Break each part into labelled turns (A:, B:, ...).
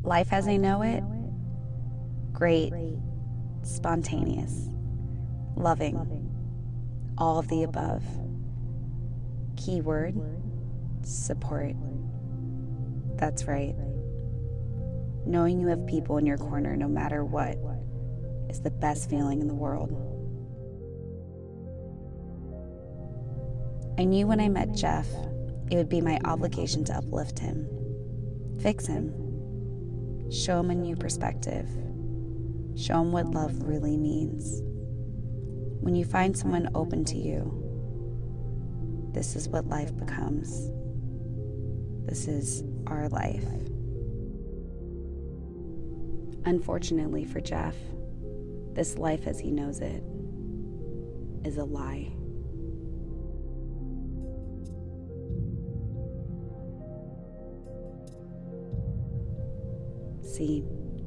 A: Life as I know it, great, spontaneous, loving, all of the above. Keyword, support. That's right. Knowing you have people in your corner no matter what is the best feeling in the world. I knew when I met Jeff, it would be my obligation to uplift him, fix him, show him a new perspective, show him what love really means. When you find someone open to you, this is what life becomes. This is our life. Unfortunately for Jeff, this life as he knows it is a lie. See,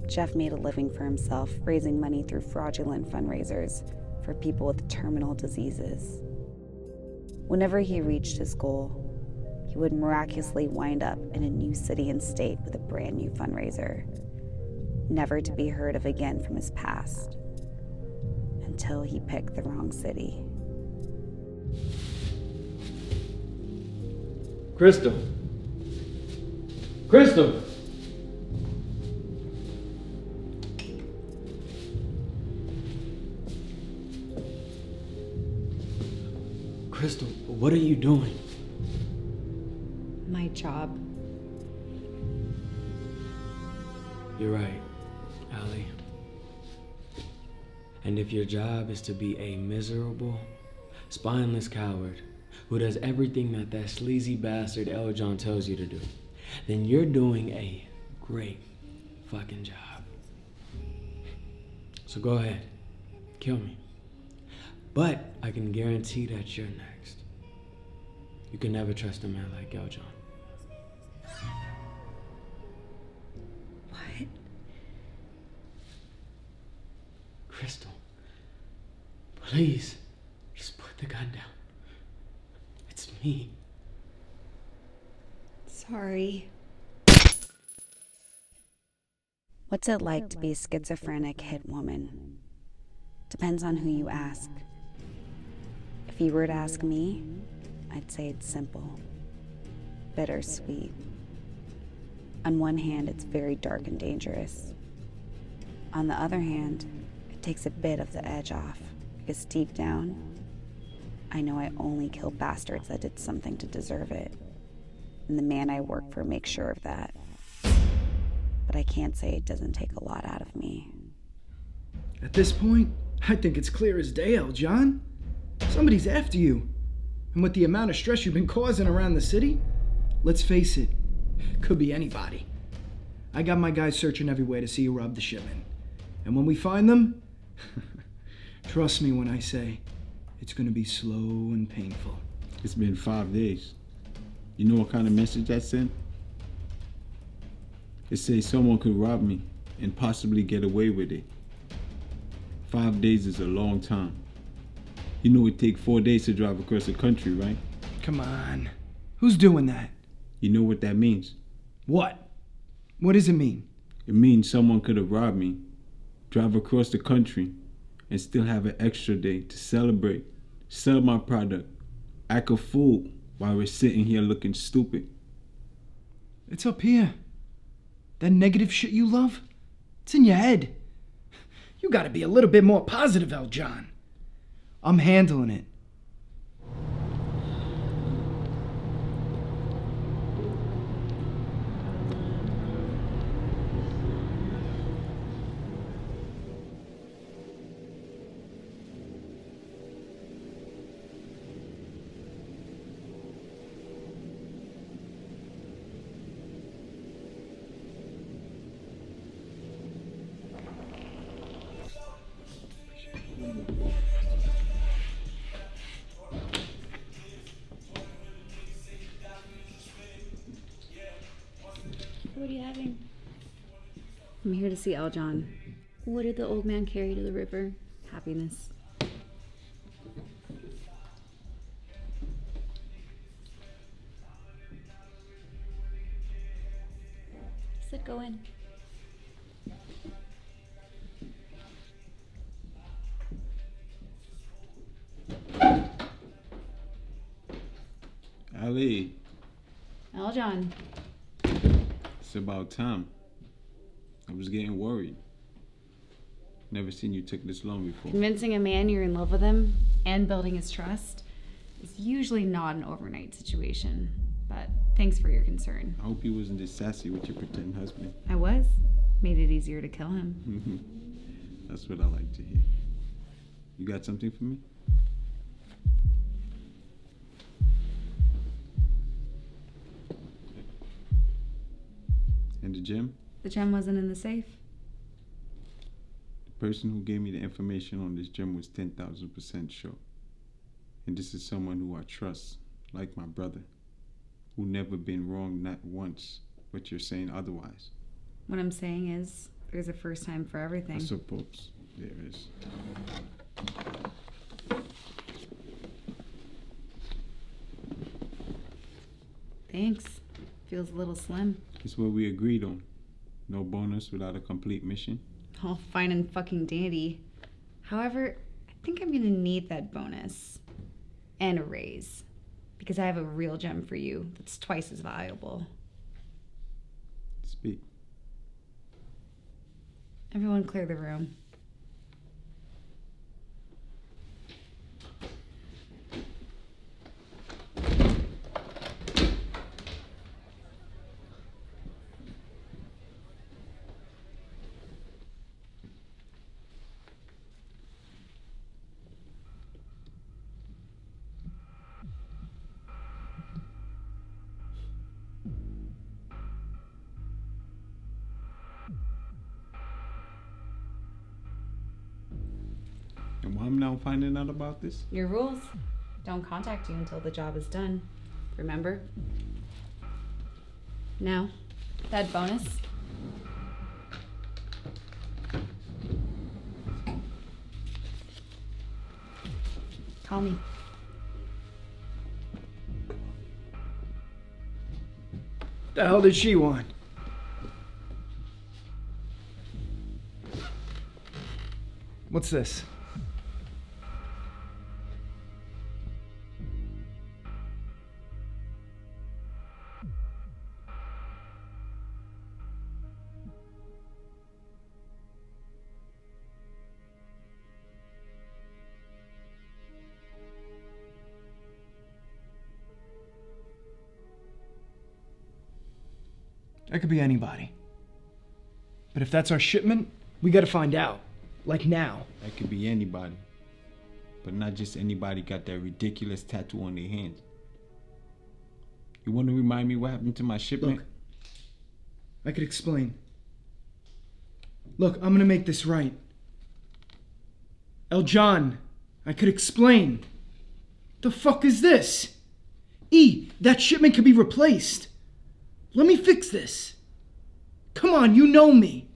A: Jeff made a living for himself, raising money through fraudulent fundraisers for people with terminal diseases. Whenever he reached his goal, he would miraculously wind up in a new city and state with a brand new fundraiser, never to be heard of again from his past, until he picked the wrong city.
B: Crystal! Crystal! Crystal, what are you doing?
C: My job.
B: You're right, Allie. And if your job is to be a miserable, spineless coward who does everything that sleazy bastard Eljohn tells you to do, then you're doing a great fucking job. So go ahead, kill me. But I can guarantee that you're next. You can never trust a man like Eljohn.
C: What?
B: Crystal, please, just put the gun down. It's me.
C: Sorry.
A: What's it like to be a schizophrenic Hitwoman? Depends on who you ask. If you were to ask me, I'd say it's simple, bittersweet. On one hand, it's very dark and dangerous. On the other hand, it takes a bit of the edge off, because deep down, I know I only kill bastards that did something to deserve it. And the man I work for makes sure of that. But I can't say it doesn't take a lot out of me.
D: At this point, I think it's clear as day, Eljohn. Somebody's after you. And with the amount of stress you've been causing around the city, let's face it, could be anybody. I got my guys searching everywhere to see who robbed the shipment. And when we find them, trust me when I say, it's gonna be slow and painful.
E: It's been 5 days. You know what kind of message that sent? It says someone could rob me and possibly get away with it. 5 days is a long time. You know it takes 4 days to drive across the country, right?
D: Come on. Who's doing that?
E: You know what that means?
D: What? What does it mean?
E: It means someone could have robbed me, drive across the country, and still have an extra day to celebrate, sell my product, act a fool while we're sitting here looking stupid.
D: It's up here. That negative shit you love, it's in your head. You gotta be a little bit more positive, Eljohn. I'm handling it.
C: What are you having?
A: I'm here to see Eljohn.
C: What did the old man carry to the river?
A: Happiness.
C: Said go in.
E: Ellie,
C: Eljohn.
E: it's about time. I was getting worried. Never seen you take this long before.
C: Convincing a man you're in love with him and building his trust is usually not an overnight situation. But thanks for your concern.
E: I hope you wasn't this sassy with your pretend husband.
C: I was. Made it easier to kill him.
E: That's what I like to hear. You got something for me? And the gem?
C: The gem wasn't in the safe.
E: The person who gave me the information on this gem was 10,000% sure. And this is someone who I trust, like my brother, who never been wrong not once, but you're saying otherwise.
C: What I'm saying is, there's a first time for everything.
E: I suppose there is.
C: Thanks. Feels a little slim.
E: It's what we agreed on. No bonus without a complete mission.
C: All fine and fucking dandy. However, I think I'm gonna need that bonus. And a raise. Because I have a real gem for you that's twice as valuable.
E: Speak.
C: Everyone clear the room.
E: And why I'm now finding out about this?
C: Your rules. Don't contact you until the job is done. Remember? Now, that bonus. Call me.
D: The hell did she want? What's this? That could be anybody. But if that's our shipment, we gotta find out. Like now.
E: That could be anybody. But not just anybody got that ridiculous tattoo on their hands. You want to remind me what happened to my shipment?
D: Look, I could explain. Look, I'm gonna make this right. Eljohn, I could explain. The fuck is this? That shipment could be replaced. Let me fix this. Come on, you know me.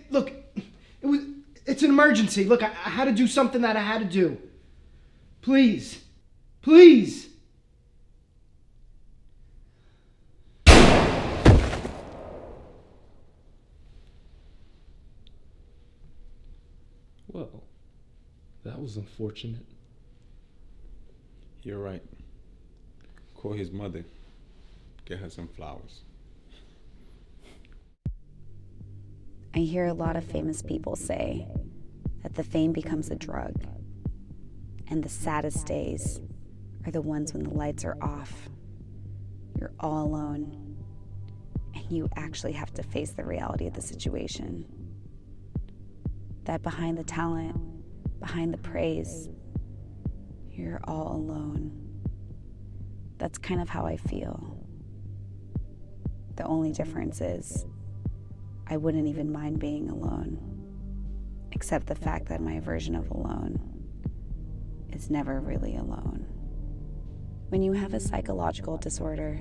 D: Look, it's an emergency. Look, I had to do something that I had to do. Please. Please.
B: Well, that was unfortunate.
E: You're right. Call his mother. Get her some flowers.
A: I hear a lot of famous people say that the fame becomes a drug, and the saddest days are the ones when the lights are off, you're all alone, and you actually have to face the reality of the situation. That behind the talent, behind the praise, you're all alone. That's kind of how I feel. The only difference is I wouldn't even mind being alone, except the fact that my version of alone is never really alone. When you have a psychological disorder,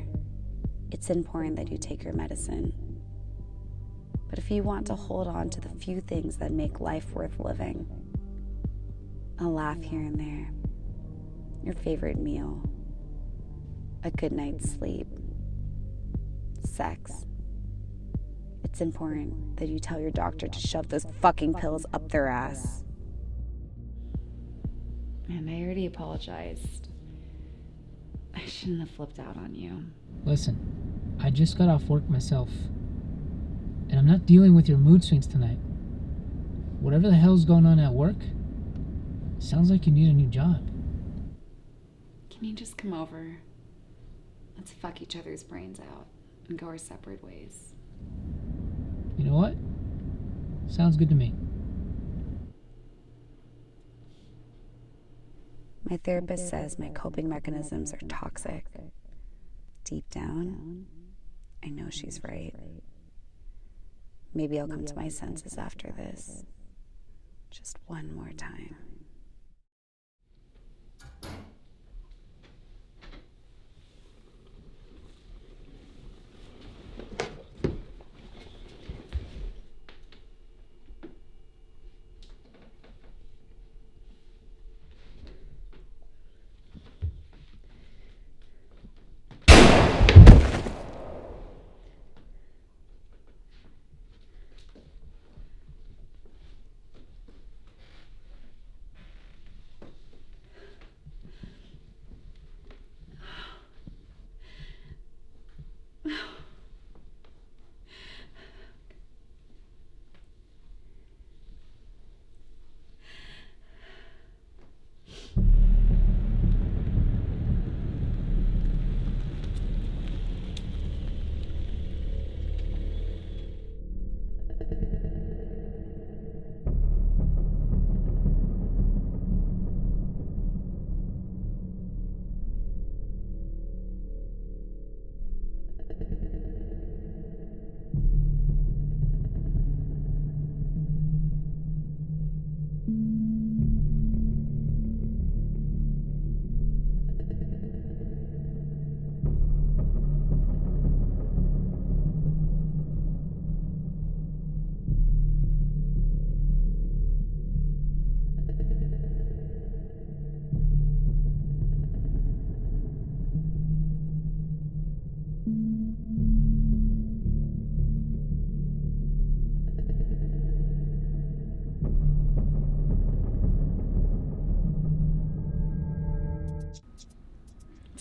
A: it's important that you take your medicine. But if you want to hold on to the few things that make life worth living, a laugh here and there, your favorite meal, a good night's sleep, sex, It's important that you tell your doctor to shove those fucking pills up their ass.
C: And I already apologized. I shouldn't have flipped out on you.
F: Listen, I just got off work myself. And I'm not dealing with your mood swings tonight. Whatever the hell's going on at work, sounds like you need a new job.
C: Can you just come over? Let's fuck each other's brains out and go our separate ways.
F: You know what? Sounds good to me.
A: My therapist says my coping mechanisms are toxic. Deep down, I know she's right. Maybe I'll come to my senses after this. Just one more time.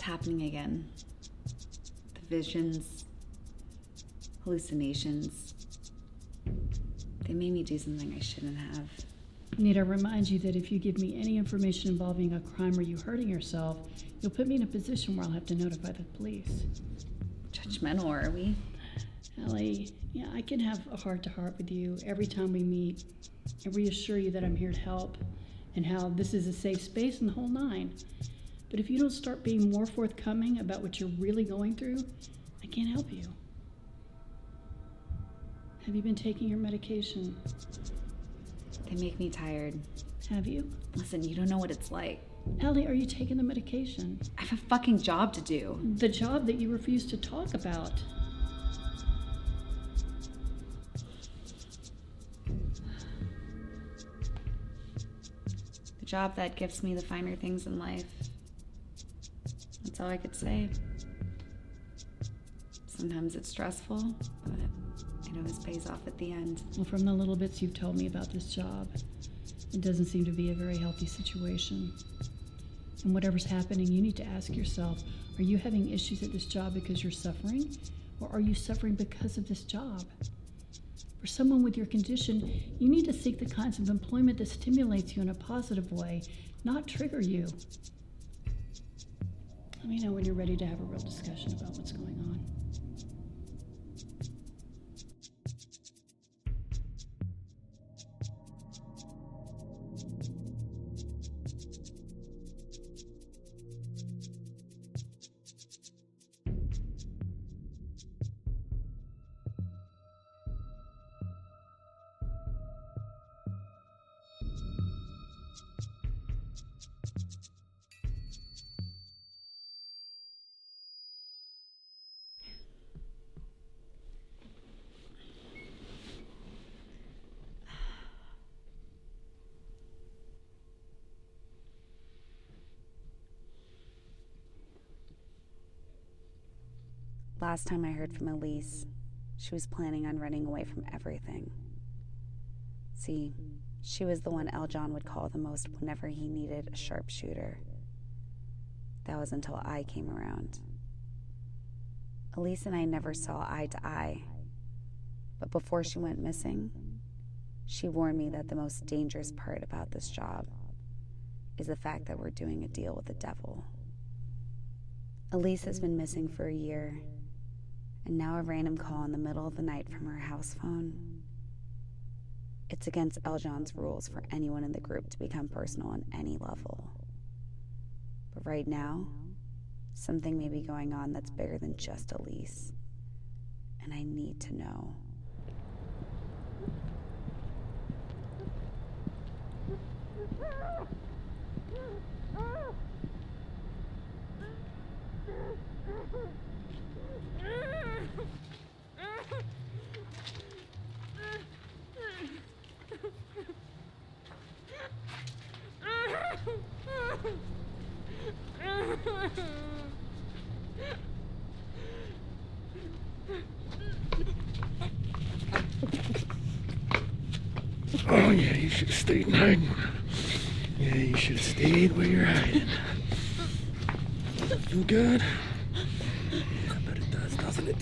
C: Happening again. The visions, hallucinations. They made me do something I shouldn't have.
G: I need to remind you that if you give me any information involving a crime or you hurting yourself, you'll put me in a position where I'll have to notify the police.
C: Judgmental, are we?
G: Ellie, yeah, I can have a heart-to-heart with you every time we meet and reassure you that I'm here to help and how this is a safe space and the whole nine. But if you don't start being more forthcoming about what you're really going through, I can't help you. Have you been taking your medication?
C: They make me tired.
G: Have you?
C: Listen, you don't know what it's like.
G: Ellie, are you taking the medication?
C: I have a fucking job to do.
G: The job that you refuse to talk about.
C: The job that gives me the finer things in life. That's all I could say. Sometimes it's stressful, but it always pays off at the end.
G: Well, from the little bits you've told me about this job, it doesn't seem to be a very healthy situation. And whatever's happening, you need to ask yourself, are you having issues at this job because you're suffering? Or are you suffering because of this job? For someone with your condition, you need to seek the kinds of employment that stimulates you in a positive way, not trigger you. Let me know when you're ready to have a real discussion about what's going on.
A: Last time I heard from Elise, she was planning on running away from everything. See, she was the one Eljohn would call the most whenever he needed a sharpshooter. That was until I came around. Elise and I never saw eye to eye, but before she went missing, she warned me that the most dangerous part about this job is the fact that we're doing a deal with the devil. Elise has been missing for a year, and now a random call in the middle of the night from her house phone. It's against Eljohn's rules for anyone in the group to become personal on any level. But right now, something may be going on that's bigger than just Elise, and I need to know.
H: Oh, yeah, you should have stayed hiding. Yeah, you should have stayed where you're hiding. Feel good? Yeah, I bet it does, doesn't it?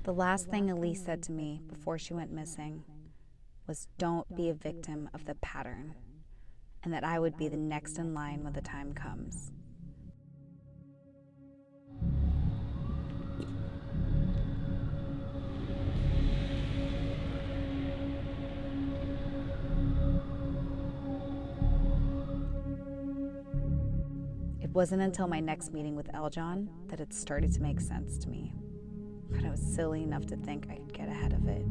A: The last thing Elise said to me before she went missing was, "Don't be a victim of the pattern," and that I would be the next in line when the time comes. It wasn't until my next meeting with Eljohn that it started to make sense to me. But I was silly enough to think I could get ahead of it.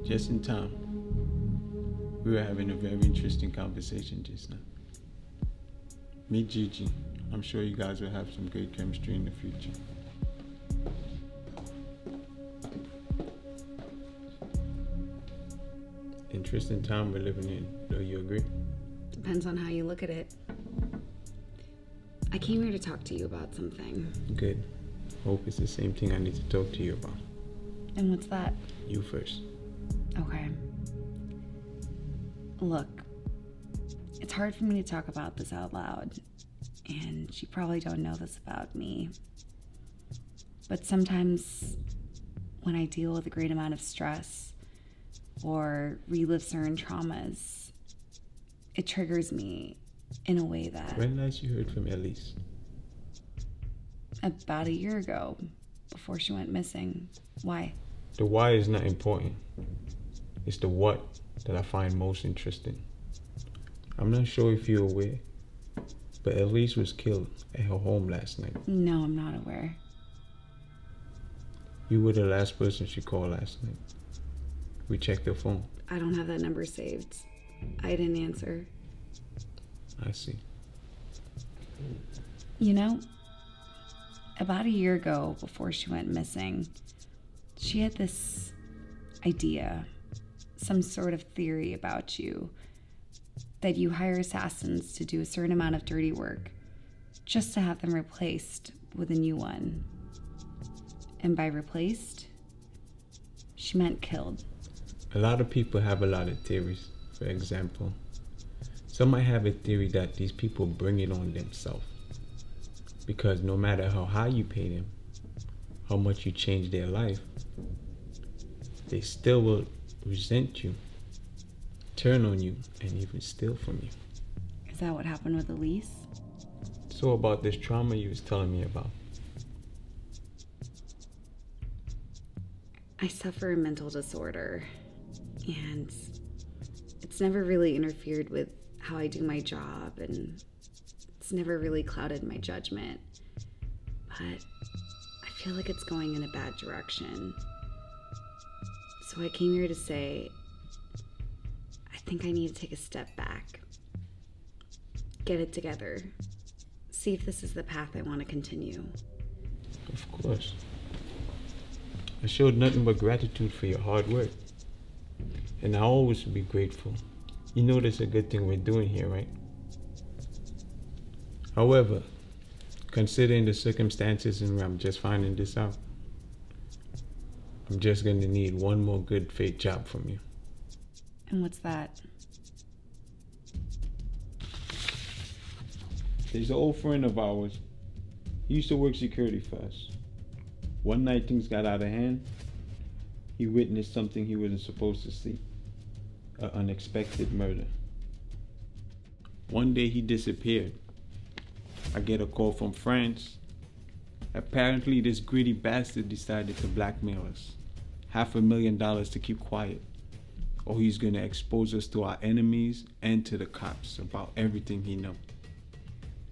E: Just in time. We were having a very interesting conversation just now. Meet Gigi. I'm sure you guys will have some great chemistry in the future. Interesting time we're living in. Do you agree?
A: Depends on how you look at it. I came here to talk to you about something.
E: Good. Hope it's the same thing I need to talk to you about.
A: And what's that?
E: You first.
A: Okay. Look, it's hard for me to talk about this out loud, and you probably don't know this about me. But sometimes when I deal with a great amount of stress or relive certain traumas, it triggers me in a way that...
E: When last you heard from Elise?
A: About a year ago, before she went missing. Why?
E: The why is not important. It's the what that I find most interesting. I'm not sure if you're aware, but Elise was killed at her home last night.
A: No, I'm not aware.
E: You were the last person she called last night. We checked her phone.
A: I don't have that number saved. I didn't answer.
E: I see.
A: You know, about a year ago, before she went missing, she had this idea, some sort of theory about you, that you hire assassins to do a certain amount of dirty work just to have them replaced with a new one. And by replaced, she meant killed.
E: A lot of people have a lot of theories. For example, some might have a theory that these people bring it on themselves, because no matter how high you pay them, how much you change their life, they still will resent you, turn on you, and even steal from you.
A: Is that what happened with Elise?
E: So about this trauma you was telling me about.
A: I suffer a mental disorder, and it's never really interfered with how I do my job, and it's never really clouded my judgment. But I feel like it's going in a bad direction. So I came here to say, I think I need to take a step back get it together. See if this is the path I want to continue.
E: Of course. I showed nothing but gratitude for your hard work. And I'll always be grateful. You know that's a good thing we're doing here, right? However, considering the circumstances and where I'm just finding this out, I'm just going to need one more good faith job from you.
A: And what's that?
E: There's an old friend of ours. He used to work security for us. One night things got out of hand. He witnessed something he wasn't supposed to see. An unexpected murder. One day he disappeared. I get a call from France. Apparently this greedy bastard decided to blackmail us. $500,000 to keep quiet. Or he's gonna expose us to our enemies and to the cops about everything he knows.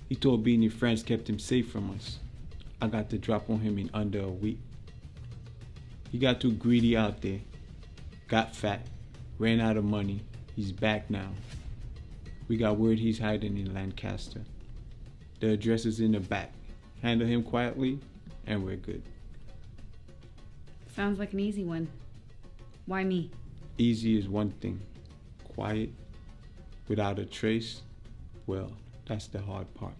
E: He told being your friends kept him safe from us. I got the drop on him in under a week. He got too greedy out there. Got fat. Ran out of money. He's back now. We got word he's hiding in Lancaster. The address is in the back. Handle him quietly and we're good.
A: Sounds like an easy one. Why me?
E: Easy is one thing. Quiet, without a trace, well, that's the hard part.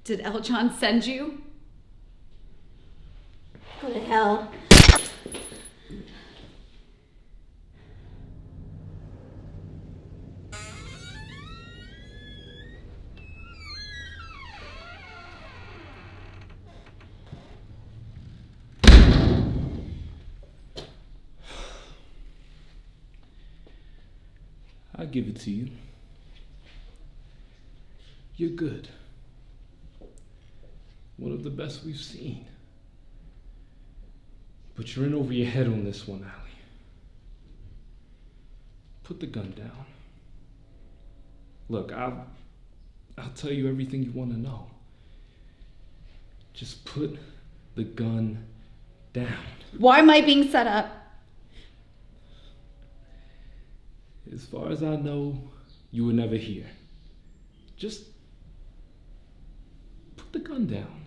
A: Did Eljohn send you?
I: Go to hell.
B: I give it to you. You're good. One of the best we've seen. But you're in over your head on this one, Allie. Put the gun down. Look, I'll tell you everything you want to know. Just put the gun down.
A: Why am I being set up?
B: As far as I know, you were never here. Just put the gun down.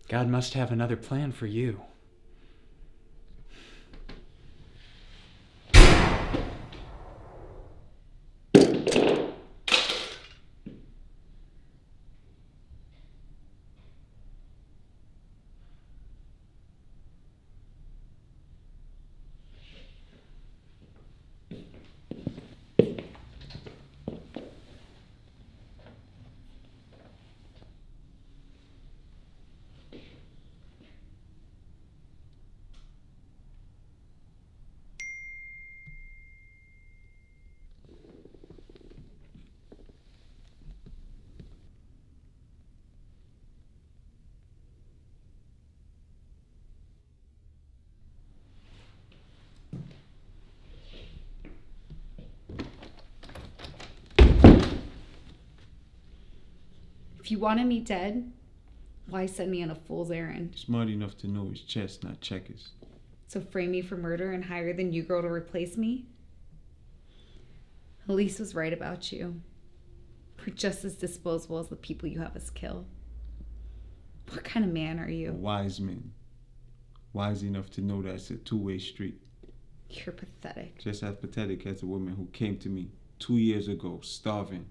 I: God must have another plan for you.
C: If you wanted me dead, why send me on a fool's errand?
E: Smart enough to know it's chess, not checkers.
C: So frame me for murder and hire the new girl to replace me? Elise was right about you. We're just as disposable as the people you have us kill. What kind of man are
E: A
C: you?
E: wise man. Wise enough to know that it's a two-way street.
C: You're pathetic.
E: Just as pathetic as the woman who came to me 2 years ago, starving,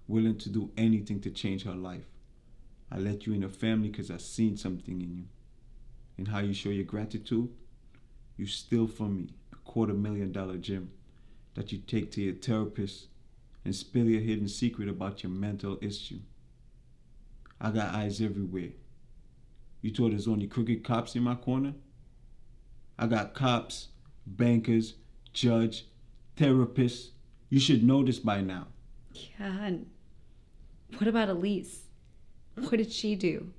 E: willing to do anything to change her life. I let you in the family because I seen something in you. And how you show your gratitude? You steal from me a $250,000 gem that you take to your therapist and spill your hidden secret about your mental issue. I got eyes everywhere. You thought there's only crooked cops in my corner? I got cops, bankers, judge, therapists. You should know this by now.
C: Yeah, and what about Elise? What did she do?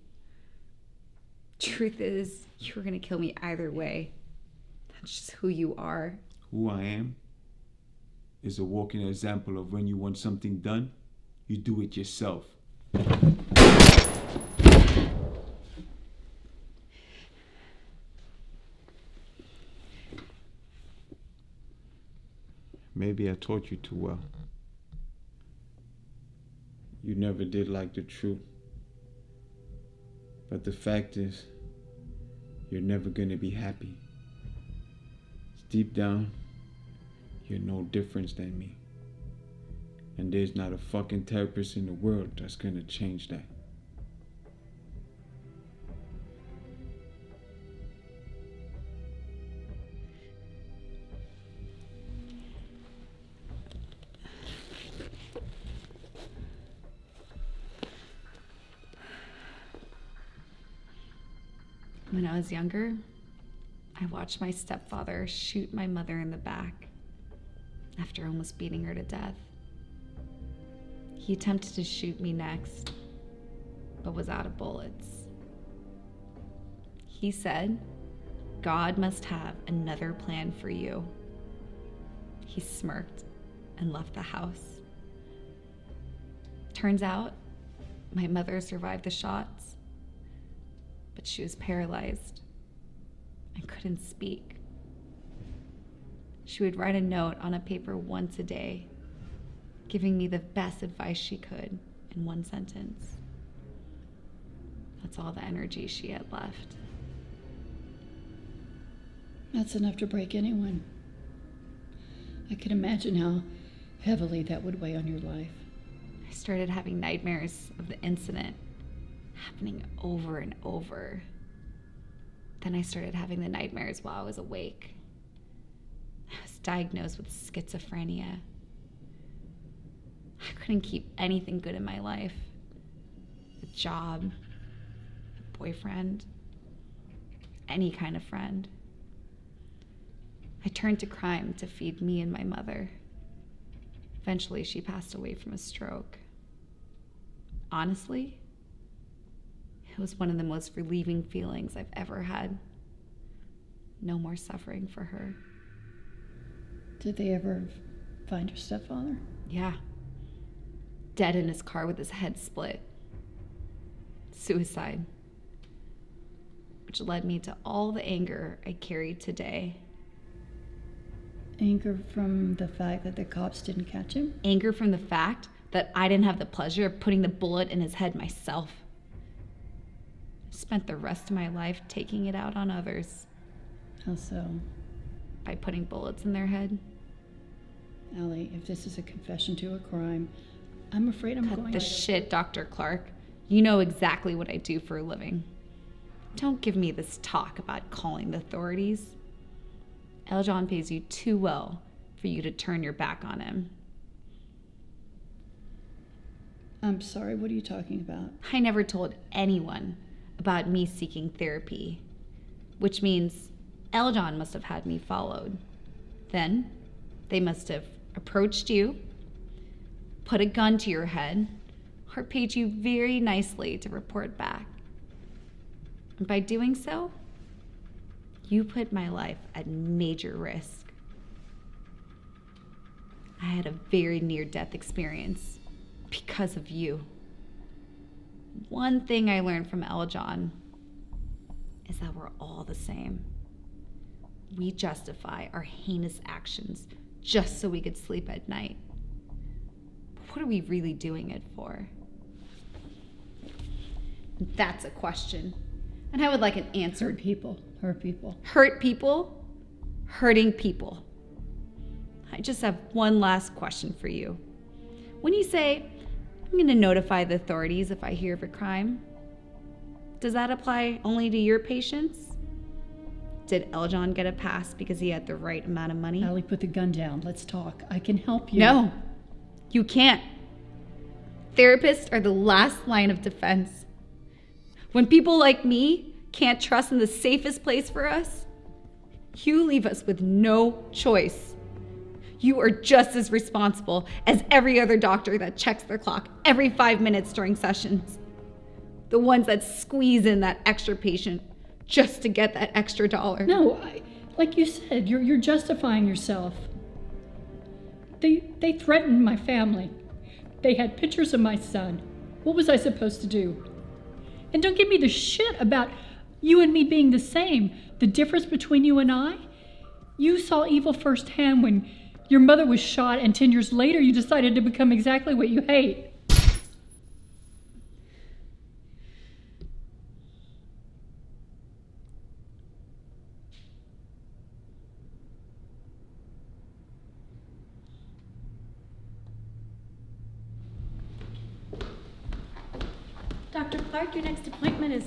C: Truth is, you were gonna kill me either way. That's just who you are.
E: Who I am is a walking example of when you want something done, you do it yourself. Maybe I taught you too well. You never did like the truth. But the fact is, you're never gonna be happy. Deep down, you're no different than me. And there's not a fucking therapist in the world that's gonna change that.
C: When I was younger, I watched my stepfather shoot my mother in the back after almost beating her to death. He attempted to shoot me next, but was out of bullets. He said, God must have another plan for you. He smirked and left the house. Turns out, my mother survived the shots, but she was paralyzed and couldn't speak. She would write a note on a paper once a day, giving me the best advice she could in one sentence. That's all the energy she had left.
G: That's enough to break anyone. I can imagine how heavily that would weigh on your life.
C: I started having nightmares of the incident happening over and over. Then I started having the nightmares while I was awake. I was diagnosed with schizophrenia. I couldn't keep anything good in my life. A job, a boyfriend, any kind of friend. I turned to crime to feed me and my mother. Eventually, she passed away from a stroke. Honestly, it was one of the most relieving feelings I've ever had. No more suffering for her.
G: Did they ever find your stepfather?
C: Yeah. Dead in his car with his head split. Suicide. Which led me to all the anger I carried today.
G: Anger from the fact that the cops didn't catch him?
C: Anger from the fact that I didn't have the pleasure of putting the bullet in his head myself. Spent the rest of my life taking it out on others.
G: How so?
C: By putting bullets in their head.
G: Allie, if this is a confession to a crime, I'm afraid I'm going to...
C: Cut the shit, Dr. Clarke. You know exactly what I do for a living. Don't give me this talk about calling the authorities. Eljohn pays you too well for you to turn your back on him.
G: I'm sorry, what are you talking about?
C: I never told anyone about me seeking therapy, which means Eljohn must have had me followed. Then they must have approached you, put a gun to your head, or paid you very nicely to report back. And by doing so, you put my life at major risk. I had a very near-death experience because of you. One thing I learned from Eljohn is that we're all the same. We justify our heinous actions just so we could sleep at night. But what are we really doing it for? That's a question. And I would like an answer.
G: Hurt people. Hurt people.
C: Hurt people? Hurting people. I just have one last question for you. When you say, I'm going to notify the authorities if I hear of a crime, does that apply only to your patients? Did Eljohn get a pass because he had the right amount of money?
G: Allie, put the gun down. Let's talk. I can help you.
C: No, you can't. Therapists are the last line of defense. When people like me can't trust in the safest place for us, you leave us with no choice. You are just as responsible as every other doctor that checks their clock every 5 minutes during sessions. The ones that squeeze in that extra patient just to get that extra $1.
G: No, like you said, you're justifying yourself. They threatened my family. They had pictures of my son. What was I supposed to do? And don't give me the shit about you and me being the same. The difference between you and I? You saw evil firsthand when your mother was shot, and 10 years later you decided to become exactly what you hate.
J: Dr. Clarke, your next appointment is...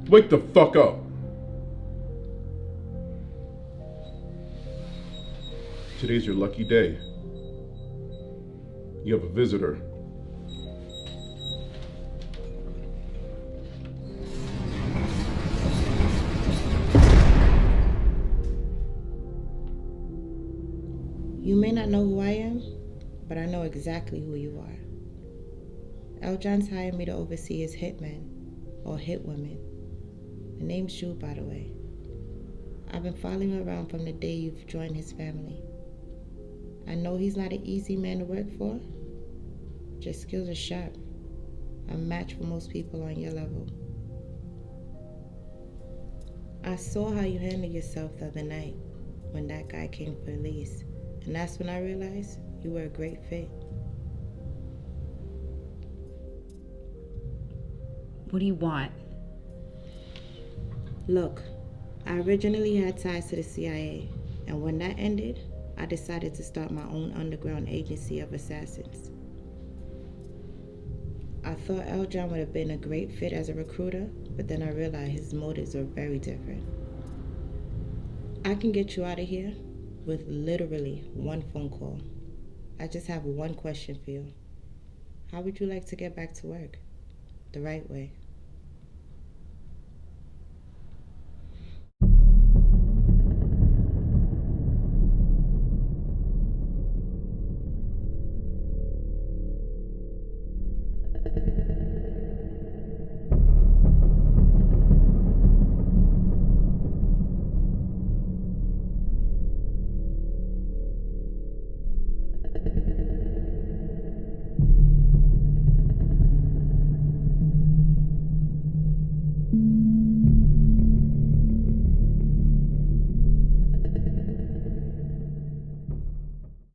K: Wake the fuck up. Today's your lucky day. You have a visitor.
L: You may not know who I am, but I know exactly who you are. Eljohn's hired me to oversee his hitmen, or hitwomen. The name's Juju, by the way. I've been following you around from the day you've joined his family. I know he's not an easy man to work for. Your skills are sharp. A match for most people on your level. I saw how you handled yourself the other night when that guy came for Elise, and that's when I realized you were a great fit.
A: What do you want?
L: Look, I originally had ties to the CIA, and when that ended, I decided to start my own underground agency of assassins. I thought Eljohn would have been a great fit as a recruiter, but then I realized his motives are very different. I can get you out of here with literally one phone call. I just have one question for you. How would you like to get back to work? The right way.